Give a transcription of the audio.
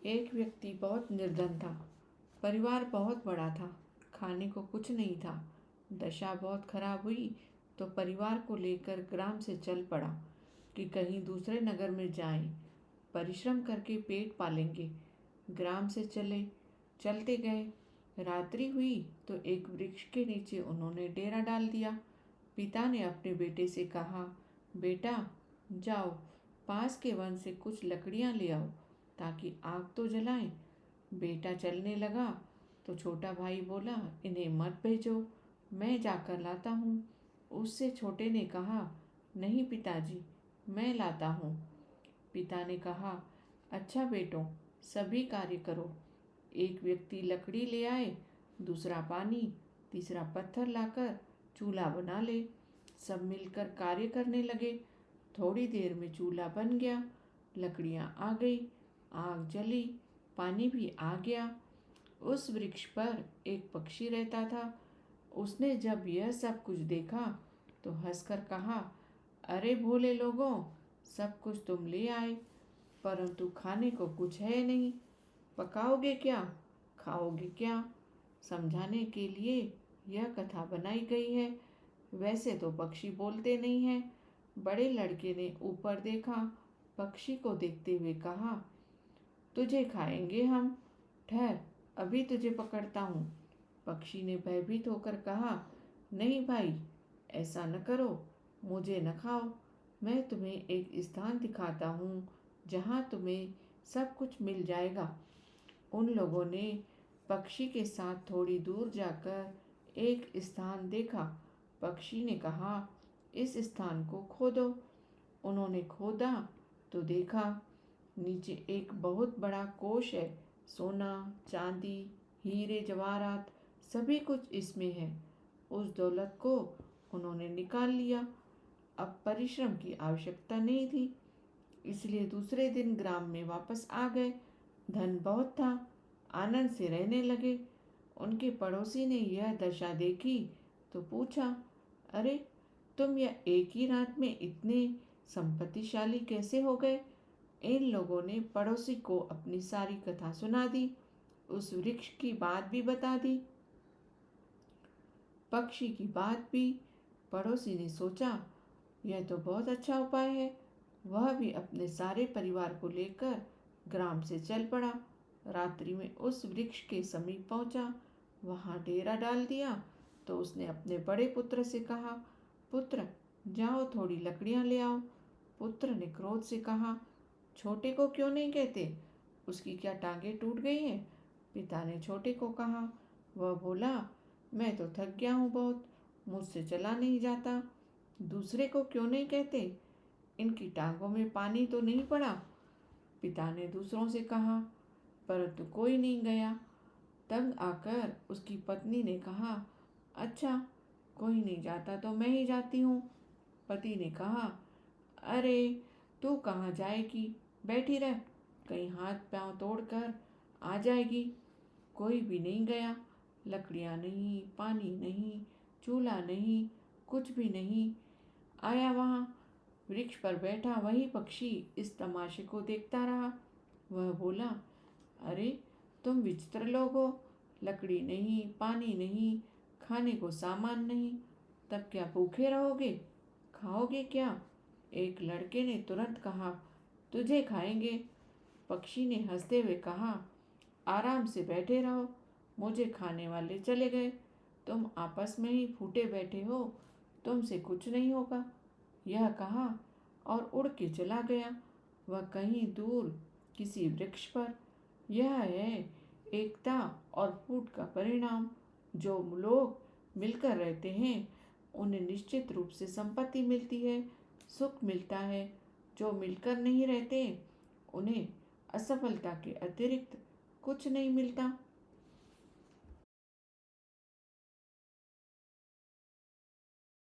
एक व्यक्ति बहुत निर्धन था। परिवार बहुत बड़ा था, खाने को कुछ नहीं था। दशा बहुत खराब हुई तो परिवार को लेकर ग्राम से चल पड़ा कि कहीं दूसरे नगर में जाएं, परिश्रम करके पेट पालेंगे। ग्राम से चलते गए। रात्रि हुई तो एक वृक्ष के नीचे उन्होंने डेरा डाल दिया। पिता ने अपने बेटे से कहा, बेटा जाओ, पास के वन से कुछ लकड़ियां ले आओ ताकि आग तो जलाएं। बेटा चलने लगा तो छोटा भाई बोला, इन्हें मत भेजो, मैं जाकर लाता हूँ। उससे छोटे ने कहा, नहीं पिताजी, मैं लाता हूँ। पिता ने कहा, अच्छा बेटों, सभी कार्य करो। एक व्यक्ति लकड़ी ले आए, दूसरा पानी, तीसरा पत्थर लाकर चूल्हा बना ले। सब मिलकर कार्य करने लगे। थोड़ी देर में चूल्हा बन गया, लकड़ियां आ गई, आग जली, पानी भी आ गया। उस वृक्ष पर एक पक्षी रहता था। उसने जब यह सब कुछ देखा तो हंसकर कहा, अरे भोले लोगों, सब कुछ तुम ले आए, परंतु खाने को कुछ है नहीं। पकाओगे क्या, खाओगे क्या? समझाने के लिए यह कथा बनाई गई है। वैसे तो पक्षी बोलते नहीं हैं। बड़े लड़के ने ऊपर देखा, पक्षी को देखते हुए कहा, तुझे खाएंगे हम, ठहर, अभी तुझे पकड़ता हूँ। पक्षी ने भयभीत होकर कहा, नहीं भाई, ऐसा न करो, मुझे न खाओ। मैं तुम्हें एक स्थान दिखाता हूँ जहाँ तुम्हें सब कुछ मिल जाएगा। उन लोगों ने पक्षी के साथ थोड़ी दूर जाकर एक स्थान देखा। पक्षी ने कहा, इस स्थान को खोदो। उन्होंने खोदा तो देखा, नीचे एक बहुत बड़ा कोष है। सोना, चांदी, हीरे जवाहरात, सभी कुछ इसमें है। उस दौलत को उन्होंने निकाल लिया। अब परिश्रम की आवश्यकता नहीं थी, इसलिए दूसरे दिन ग्राम में वापस आ गए। धन बहुत था, आनंद से रहने लगे। उनके पड़ोसी ने यह दशा देखी तो पूछा, अरे तुम यह एक ही रात में इतने संपत्तिशाली कैसे हो गए? इन लोगों ने पड़ोसी को अपनी सारी कथा सुना दी, उस वृक्ष की बात भी बता दी, पक्षी की बात भी। पड़ोसी ने सोचा, यह तो बहुत अच्छा उपाय है। वह भी अपने सारे परिवार को लेकर ग्राम से चल पड़ा। रात्रि में उस वृक्ष के समीप पहुंचा, वहां डेरा डाल दिया तो उसने अपने बड़े पुत्र से कहा, पुत्र जाओ, थोड़ी लकड़ियां ले आओ। पुत्र ने क्रोध से कहा, छोटे को क्यों नहीं कहते, उसकी क्या टांगें टूट गई हैं? पिता ने छोटे को कहा। वह बोला, मैं तो थक गया हूँ बहुत, मुझसे चला नहीं जाता। दूसरे को क्यों नहीं कहते, इनकी टांगों में पानी तो नहीं पड़ा? पिता ने दूसरों से कहा, परंतु कोई नहीं गया। तंग आकर उसकी पत्नी ने कहा, अच्छा, कोई नहीं जाता तो मैं ही जाती हूँ। पति ने कहा, अरे तू कहाँ जाएगी, बैठी रह, कहीं हाथ पांव तोड़कर आ जाएगी। कोई भी नहीं गया। लकड़ियाँ नहीं, पानी नहीं, चूल्हा नहीं, कुछ भी नहीं आया। वहाँ वृक्ष पर बैठा वही पक्षी इस तमाशे को देखता रहा। वह बोला, अरे तुम विचित्र लोग हो, लकड़ी नहीं, पानी नहीं, खाने को सामान नहीं, तब क्या भूखे रहोगे, खाओगे क्या? एक लड़के ने तुरंत कहा, तुझे खाएंगे। पक्षी ने हंसते हुए कहा, आराम से बैठे रहो, मुझे खाने वाले चले गए, तुम आपस में ही फूटे बैठे हो, तुमसे कुछ नहीं होगा। यह कहा और उड़ के चला गया, वह कहीं दूर किसी वृक्ष पर। यह है एकता और फूट का परिणाम। जो लोग मिलकर रहते हैं उन्हें निश्चित रूप से संपत्ति मिलती है, सुख मिलता है। जो मिलकर नहीं रहते उन्हें असफलता के अतिरिक्त कुछ नहीं मिलता।